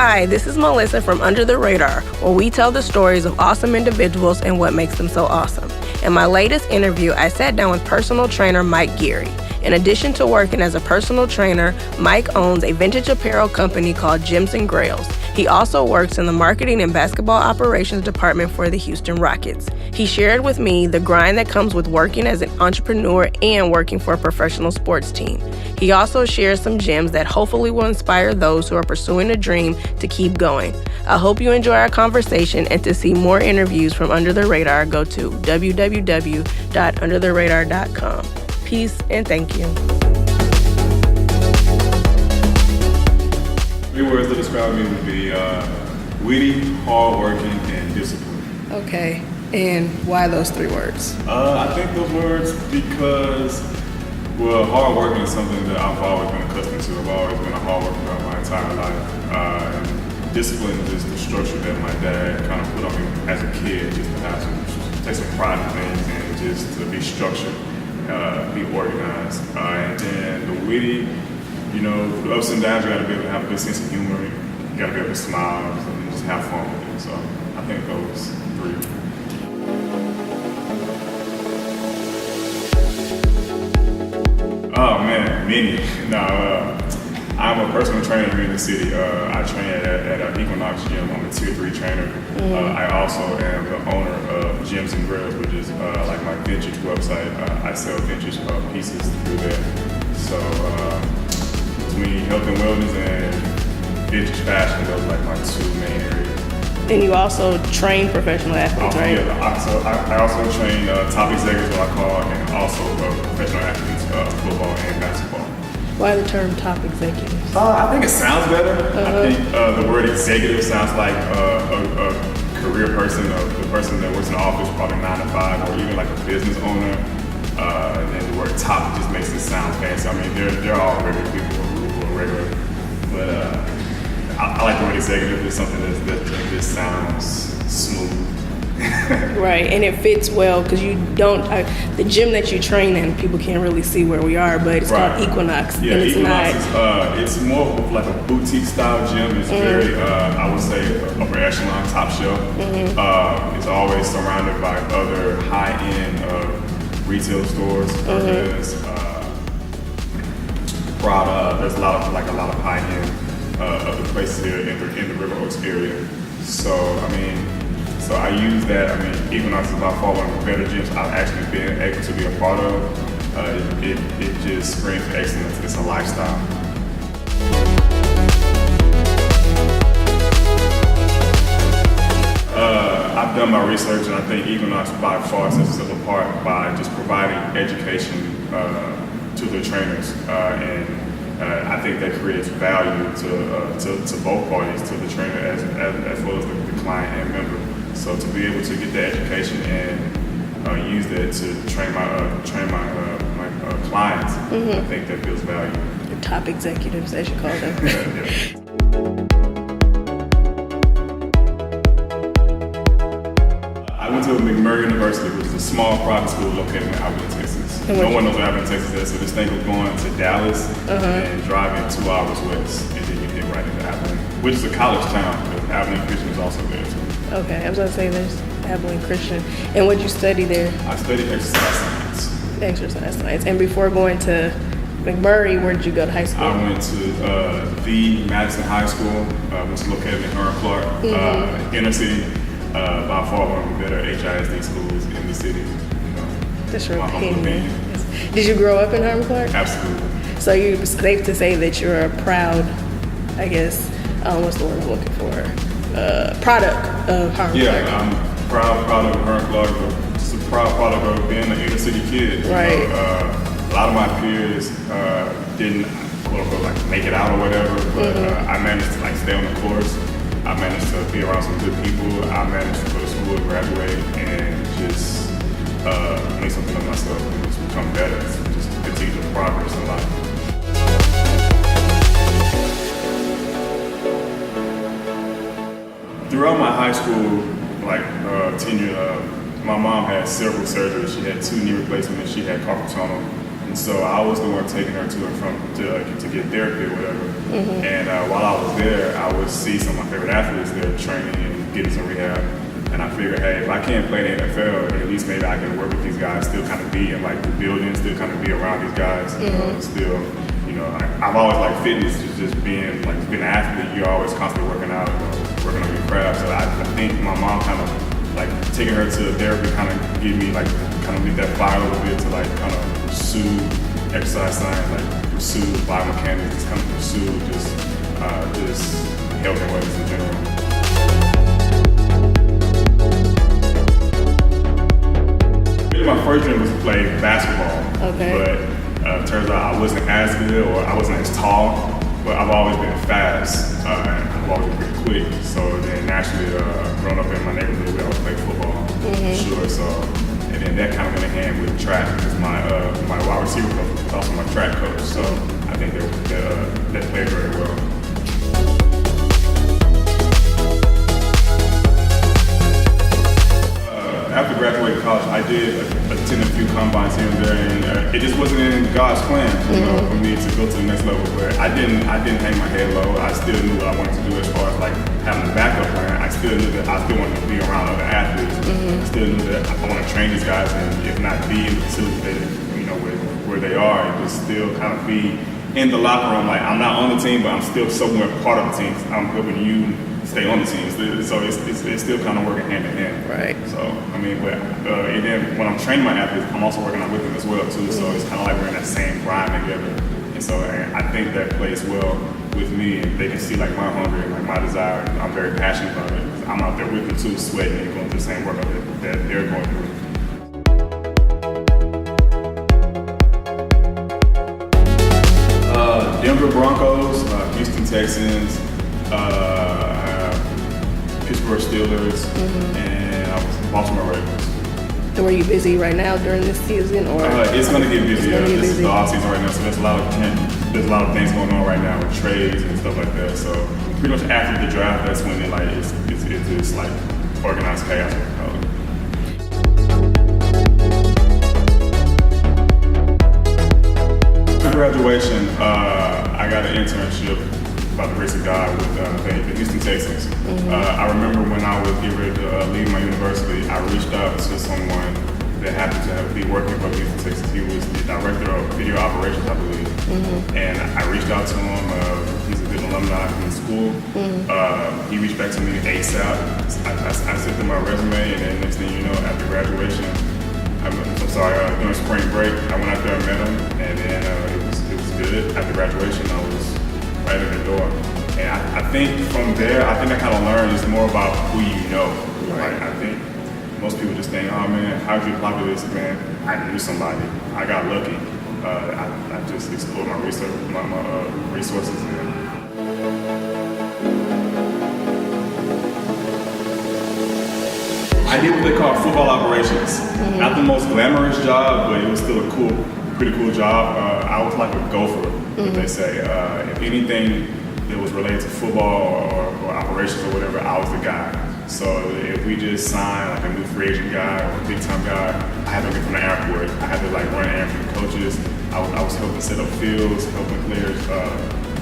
Hi, this is Melissa from Under the Radar, where we tell the stories of awesome individuals and what makes them so awesome. In my latest interview, I sat down with personal trainer Mike Geary. In addition to working as a personal trainer, Mike owns a vintage apparel company called Gems and Grails. He also works in the marketing and basketball operations department for the Houston Rockets. He shared with me the grind that comes with working as an entrepreneur and working for a professional sports team. He also shares some gems that hopefully will inspire those who are pursuing a dream to keep going. I hope you enjoy our conversation, and to see more interviews from Under the Radar, go to www.undertheradar.com. Peace and thank you. 3 words to describe me would be witty, hardworking, and disciplined. Okay, and why those 3 words? I think those words because, hardworking is something that I've always been accustomed to. I've always been a hard worker throughout my entire life. And discipline is the structure that my dad kind of put on me as a kid, just to have take some pride in things and just to be structured, be organized. And then the witty, the ups and downs, you gotta be able to have a good sense of humor. You gotta be able to smile and just have fun with it. So I think those 3. Oh man, many. I'm a personal trainer here in the city. I train at Equinox Gym. I'm a Tier 3 trainer. I also am the owner of Gems and Grails, which is like my vintage website. I sell vintage pieces through there. So between health and wellness and vintage fashion, those are like my 2 main areas. And you also train professional athletes, right? Yeah, so I also train top executives, what I call, and also professional athletes, football and basketball. Why the term top executives? I think it sounds better. I think the word executive sounds like a career person, the person that works in the office, probably 9 to 5, or even like a business owner. And then the word top just makes it sound fancy. I mean, they're all regular people who are regular, but I like the word executive. It's something that just sounds smooth. Right, and it fits well because you don't. The gym that you train in, people can't really see where we are, but it's called Equinox. Yeah, and it's Equinox not. It's more of like a boutique style gym. It's very, I would say, upper echelon, top shelf. It's always surrounded by other high end retail stores. There's Prada. There's a lot of high end other places here in the River Oaks area. So I use that. Equinox is by far one of the better gyms I've actually been able to be a part of. It just screams excellence. It's a lifestyle. I've done my research, and I think Equinox by far sets itself apart by just providing education to the trainers, and I think that creates value to both parties, to the trainer as well as the client and member. So to be able to get that education and use that to train my clients, I think that builds value. The top executives, as you call them. I went to McMurray University, which is a small private school located in Abilene, Texas. No one knows where Abilene, Texas is, so this thing was going to Dallas and driving 2 hours west, and then you get right into Abilene, which is a college town, but Abilene Christian is also there too. Okay, I was going to say there's Abilene Christian. And what did you study there? I studied exercise science. Exercise science. And before going to McMurray, where did you go to high school? I went to the Madison High School, which is located in Hearn Clark, inner city. By far one of the better HISD schools in the city. That's your opinion. Did you grow up in Hearn Clark? Absolutely. So you're safe to say that you're a proud, I guess, what's the word I'm looking for? Product of Hearn Clark. Yeah, I'm proud of Hearn Clark. Just a proud product of being an inner city kid. Right. A lot of my peers didn't quote unquote like make it out or whatever, but I managed to stay on the course. I managed to be around some good people. I managed to go to school and graduate and just make something of myself and just become better. Just continue to progress in life. Throughout my high school tenure, my mom had several surgeries. She had 2 knee replacements. She had carpal tunnel. And so I was the one taking her to and from to get therapy or whatever. And while I was there, I would see some of my favorite athletes there training and getting some rehab. And I figured, hey, if I can't play in the NFL, at least maybe I can work with these guys, still kind of be in like the building, still kind of be around these guys, still, I've always liked fitness, just being an athlete. You're always constantly working out, working on your craft. So I think my mom kind of like taking her to therapy kind of gave me like kind of lit that fire a little bit to like kind of pursue exercise science, like pursue biomechanics, just kind of pursue just health and wellness in general. My first dream was to play basketball, but turns out I wasn't as good or I wasn't as tall, but I've always been fast and I've always been quick. So then naturally, growing up in my neighborhood, we always played football, for sure. So and then that kind of went in hand with track because my wide receiver coach was also my track coach. So I think that played very well. After graduating college, I did attend a few combines here and there, and it just wasn't in God's plan, for me to go to the next level. But I didn't hang my head low. I still knew what I wanted to do as far as like having a backup plan. I still knew that I still wanted to be around other athletes. I still knew that I want to train these guys, and if not be in the facility that where they are, it would still kind of be in the locker room. Like I'm not on the team, but I'm still somewhere part of the team. I'm helping you stay on the team, so it's still kind of working hand in hand. Right. So I mean, but and then when I'm training my athletes, I'm also working out with them as well too. So it's kind of like we're in that same grind together. And so I think that plays well with me, and they can see like my hunger and like my desire. I'm very passionate about it. I'm out there with them too, sweating and going through the same workout that they're going through. Denver Broncos, Houston Texans, Pittsburgh Steelers, and I was Baltimore Ravens. And were you busy right now during this season, or? It's going to get busier. This is the off season right now, so there's a lot of things going on right now with trades and stuff like that. So pretty much after the draft, that's when it's like organized chaos. After graduation, I got an internship by the grace of God with the Houston Texans. I remember when I was getting ready to leave my university, I reached out to someone that happened to be working for the Houston Texans. He was the director of video operations, I believe. And I reached out to him. He's a good alumni from the school. He reached back to me ASAP. I sent him my resume, and then next thing you know, after graduation, during spring break, I went out there and met him, and then it was good. After graduation, I was right at the door. And I think from there, I kind of learned it's more about who you know. Right. Like, I think most people just think, oh man, how'd you apply for this? Man, I knew somebody. I got lucky. I just explored my research, my resources. I did what they call football operations. Not the most glamorous job, but it was still a pretty cool job. I was like a gopher, what they say. If anything that was related to football or operations or whatever, I was the guy. So if we just signed like a new free agent guy or a big time guy, I had to get from the airport. I had to like run errands for the coaches. I was helping set up fields, helping players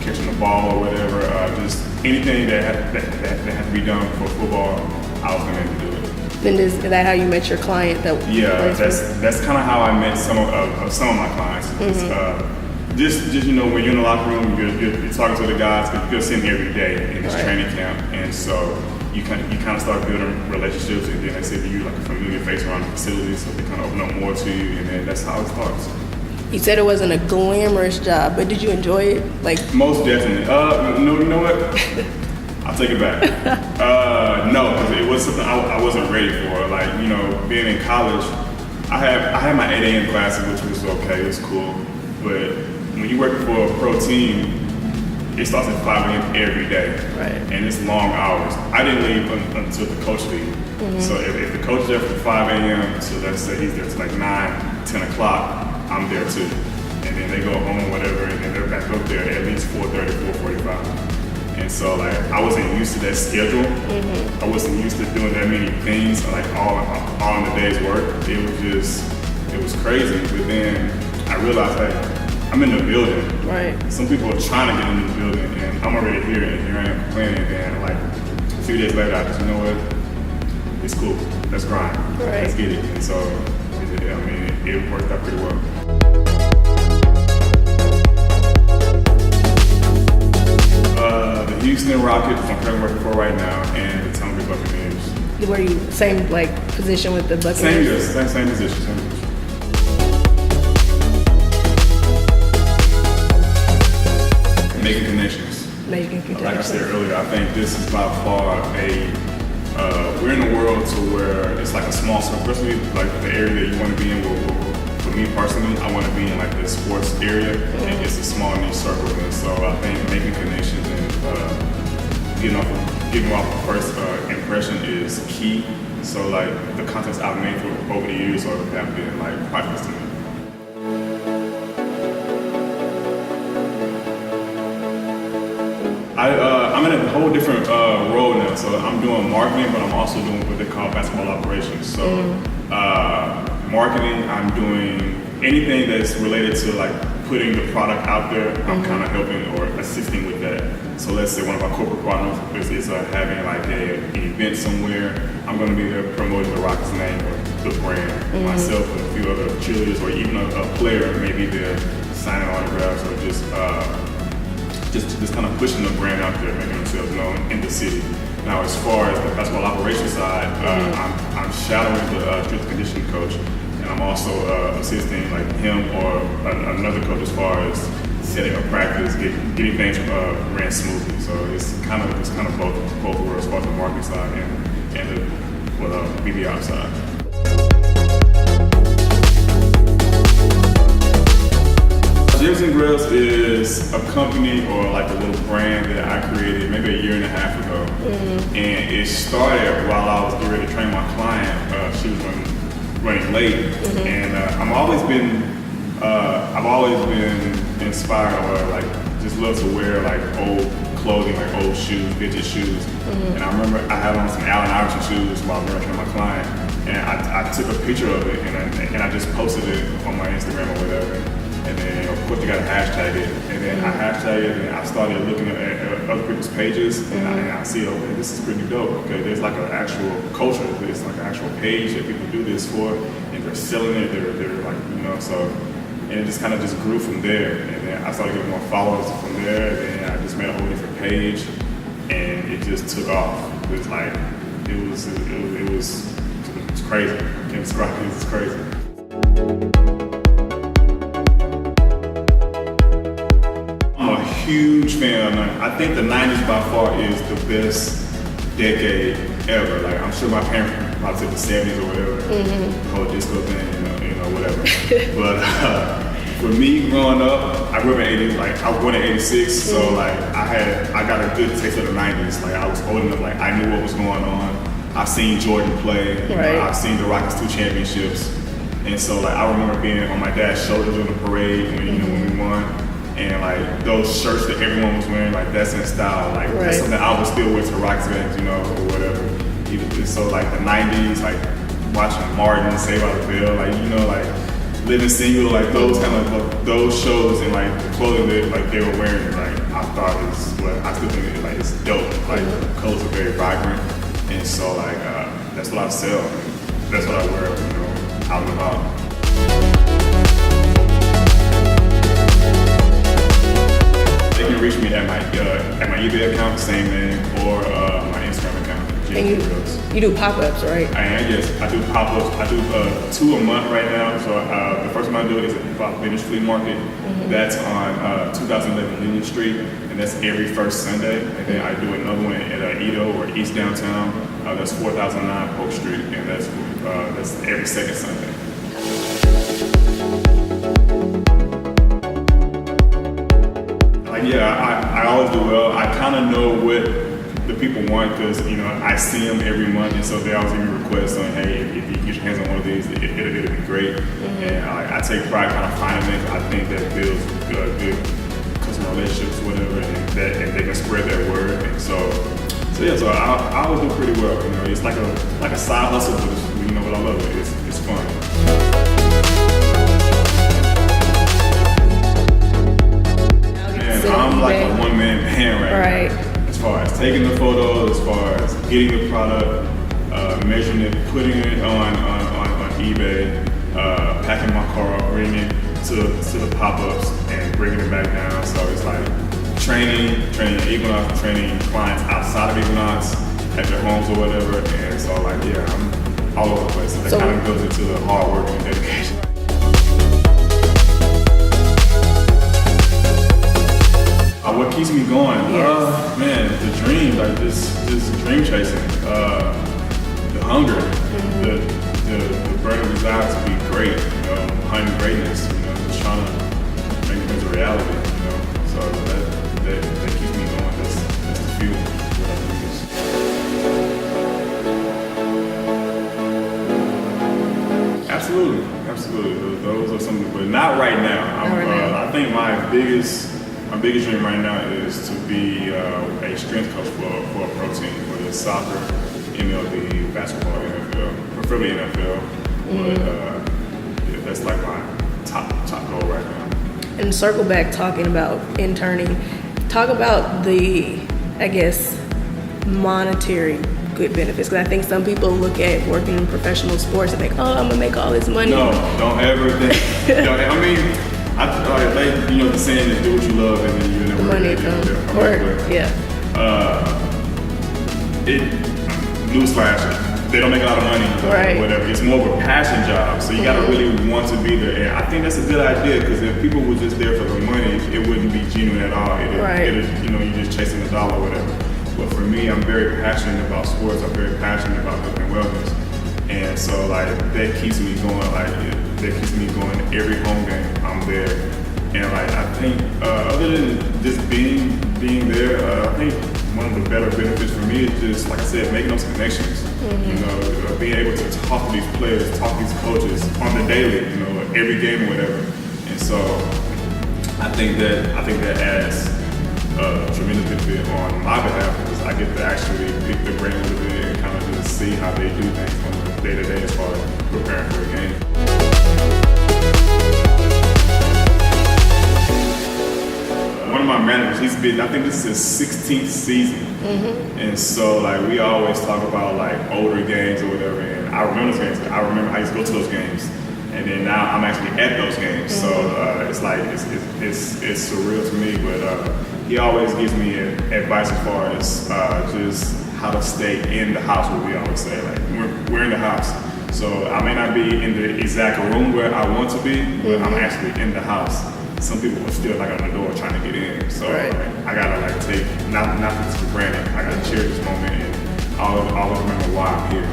catching the ball or whatever. Just anything that had to be done for football, I was going to do it. Then is that how you met your client? Yeah, that's kind of how I met some of my clients. Just when you're in the locker room, you're talking to the guys because you're sitting every day in this training camp, and so you kind of start building relationships, and then they say to you like a familiar face around the facility, so they kind of open up more to you, and then that's how it starts. You said it wasn't a glamorous job, but did you enjoy it? Like most definitely. No, you know what? I'll take it back. No, because it was something I wasn't ready for. Like being in college, I had my 8 a.m. classes, which was okay, it was cool, but when you're working for a pro team, it starts at 5 a.m. every day, and it's long hours. I didn't leave until the coach leaves. So if the coach is there from 5 a.m., so let's say he's there to like 9, 10 o'clock, I'm there too. And then they go home, whatever, and then they're back up there at least 4:30, 4:45. And so like I wasn't used to that schedule. I wasn't used to doing that many things, like all in the day's work. It was crazy. But then I realized, hey, I'm in the building. Right. Some people are trying to get into the building, and I'm already here, and here I am complaining. And like a few days later, I just, you know what? It's cool. Let's grind. Right. Let's get it. And so, it worked out pretty well. The Houston Rockets, I'm currently working for right now, and the Tampa Bay Buccaneers. Were you same like position with the Buccaneers? Same position. Making connections. Like I said earlier, I think this is by far we're in a world to where it's like a small circle, especially like the area that you want to be in. For me personally, I want to be in like the sports area, and it's a small niche circle. And so I think making connections and getting off the first impression is key. So like the contacts I've made over the years have been like priceless to me. I'm in a whole different role now. So I'm doing marketing, but I'm also doing what they call basketball operations. So marketing, I'm doing anything that's related to like putting the product out there. I'm kind of helping or assisting with that. So let's say one of our corporate partners is having like an event somewhere. I'm going to be there promoting the Rockets name or the brand. Myself and a few other cheerleaders or even a player maybe there signing autographs or just kind of pushing the brand out there, making themselves known in the city. Now, as far as the basketball operations side, I'm shadowing the strength and conditioning coach, and I'm also assisting like him or another coach as far as setting up practice, getting things ran smoothly. So it's kind of both worlds, as far as the marketing side and the BBR side. Gyms and Grills is a company or like a little brand that I created maybe a year and a half ago. And it started while I was getting ready to train my client. She was running late. And I've always been inspired or like just love to wear like old clothing, like old shoes, vintage shoes. And I remember I had on some Allen Iverson shoes while I was training my client. And I took a picture of it and I just posted it on my Instagram or whatever. And then, of course, you got to hashtag it. And then I hashtag it, and I started looking at other people's pages, and I see, okay, this is pretty dope. Okay, there's like an actual culture. There's like an actual page that people do this for, and they're selling it. They're like, so, and it just kind of just grew from there. And then I started getting more followers from there. And then I just made a whole different page, and it just took off. It was like, it was crazy. I can't describe it. It was crazy. Huge fan of 90s. I think the 90s by far is the best decade ever. Like I'm sure my parents probably said the 70s or whatever, the whole disco thing, whatever. But for me growing up, I grew up in '80s. Like I was born in '86, so like I got a good taste of the '90s. Like I was old enough, like I knew what was going on. I've seen Jordan play. I've seen the Rockets 2 championships, and so like I remember being on my dad's shoulders on the parade when we won. And like those shirts that everyone was wearing, like that's in style. Like that's something I would still wear to Rockets games, or whatever. So like the '90s, like watching Martin, Saved by the Bell, like like Living Single, like those kind of those shows and like the clothing that like they were wearing, like I thought I still think like it's dope. Like the colors are very vibrant, and so like that's what I sell. That's what I wear, out and about. They can reach me at my eBay account, same name, or my Instagram account. And you do pop-ups, right? Yes, I do pop-ups. I do 2 a month right now. So the first one I do is at the Hip Hop Vintage Flea Market. That's on 2011 Union Street, and that's every first Sunday. And then I do another one at Edo or East Downtown. That's 4009 Polk Street, and that's every second Sunday. I always do well. I kind of know what the people want because, I see them every month, and so they always give me requests saying, hey, if you get your hands on one of these, it'll be great. And I take pride kind of finding it. I think that builds good customer relationships, whatever, and they can spread their word. And so I always do pretty well. It's like a side hustle, but but I love it. It's fun. man right now. As far as taking the photos, as far as getting the product, measuring it, putting it on eBay, packing my car up, bringing it to the pop-ups, and bringing it back down. So it's like training Equinox, training clients outside of Equinox at their homes or whatever. And so like, yeah, I'm all over the place. So that kind of goes into the hard work and dedication. What keeps me going? Yes. Man, the dream, like this dream chasing, the hunger, the burning desire to be great, hunting greatness, just trying to make it into reality, So that keeps me going. That's the fuel that I think is. Absolutely. Those are something, but not right now. I think my biggest dream right now is to be a strength coach for a pro team, whether it's soccer, MLB, basketball, NFL, preferably NFL. But that's like my top goal right now. And circle back talking about interning, talk about the, I guess, monetary good benefits. Because I think some people look at working in professional sports and think, oh, I'm gonna make all this money. No, don't ever think. I mean, the saying is do what you love and then you never money newsflash, they don't make a lot of money, whatever. It's more of a passion job, so you gotta really want to be there. And I think that's a good idea, because if people were just there for the money, it wouldn't be genuine at all. You're just chasing the dollar or whatever. But for me, I'm very passionate about sports. I'm very passionate about health and wellness, and so like that keeps me going. That keeps me going every home game. I'm there, and like I think other than just being there, I think one of the better benefits for me is just, like I said, making those connections. Being able to talk to these players, talk to these coaches on the daily, every game or whatever. And so I think that adds tremendous benefit on my behalf, because I get to actually pick the brain a little bit and kind of just see how they do things from day to day as far as preparing for a game. One of my managers, I think this is his 16th season. And so like we always talk about like older games or whatever, and I remember those games. I remember I used to go to those games, and then now I'm actually at those games. So it's like it's surreal to me, but he always gives me advice as far as just how to stay in the house, what we always say. Like we're in the house. So I may not be in the exact room where I want to be, but I'm actually in the house. Some people are still like on the door trying to get in. So I gotta like take not this for granted. I gotta cherish this moment and always remember why I'm here.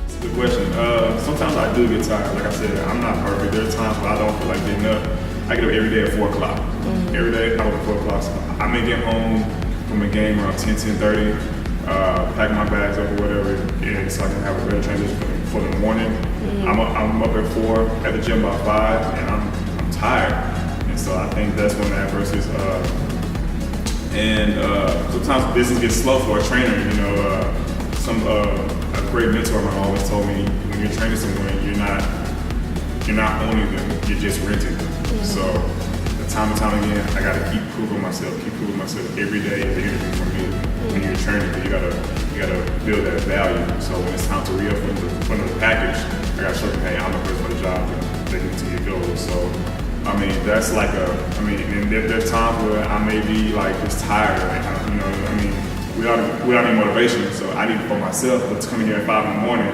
It's a good question. Sometimes I do get tired. Like I said, I'm not perfect. There's times where I don't feel like getting up. I get up every day at 4 o'clock. Every day I wake up at 4 o'clock. So I may get home from a game around 10:30. Pack my bags up or whatever, and so I can have a better transition for the morning. I'm up at 4 at the gym by 5, and I'm tired, and so I think that's one of the adversities. Sometimes business gets slow for a trainer. A great mentor of mine always told me, when you're training someone, you're not owning them, you're just renting them. So time and time again, I gotta keep proving myself every day as an interview for me. When you're training, you gotta build that value. So when it's time to re-up for the package, I gotta show them, hey, I'm the person for the job, and they get to your goals. So I mean, that's like and there's times where I may be like just tired, without any motivation. So I need it for myself, but to come in here at 5 in the morning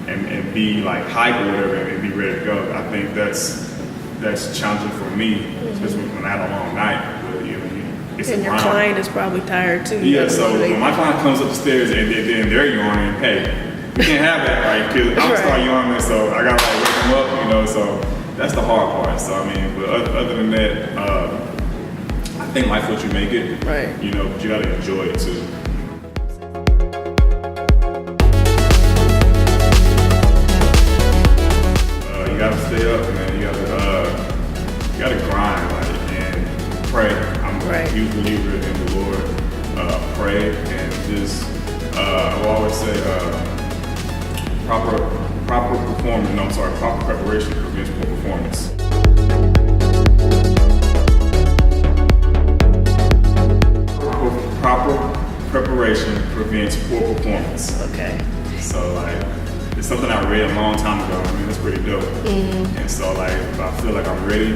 and be like hype or whatever and be ready to go. I think that's challenging for me, especially when I had a long night. But, and your client is probably tired too. Yeah, so when my client comes up the stairs and they're yawning, hey, we can't have that, right? Because I'm gonna start yawning, so I gotta like wake them up, so that's the hard part. So I mean, but other than that, I think life's what you make it. Right. But you gotta enjoy it too. You gotta stay up, man. You gotta grind, and pray. I'm a huge believer in the Lord. Pray and just I will always say proper performance. No, I'm sorry. proper preparation prevents poor performance. Proper preparation prevents poor performance. Okay. So like, it's something I read a long time ago. I mean, it's pretty dope. And so like, if I feel like I'm ready,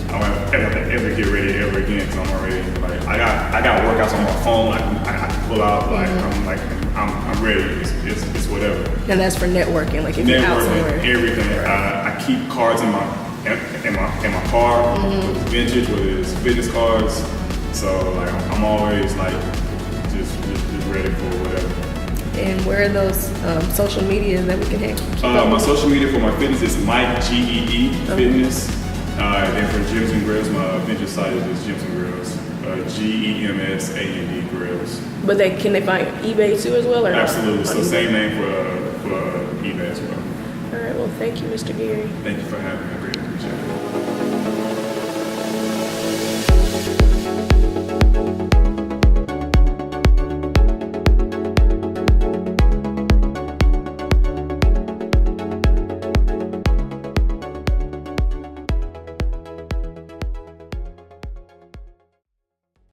I won't have to ever get ready ever again because I'm already like, I got workouts on my phone. I can pull out like I'm ready. It's whatever. And that's for networking, like if you're out somewhere. Networking, everything. I keep cards in my car, whether it's vintage, whether it's fitness cards. So like I'm always like just ready for whatever. And where are those social medias that we can keep up My with? social media for my fitness is Mike GEE Fitness. Then for Gyms and Grills, my vintage site is Gyms and Grills. GEMSAND Grills. But can they find eBay too as well? Or Absolutely. not? So same name for eBay as well. All right. Well, thank you, Mr. Gary. Thank you for having me. I greatly appreciate it.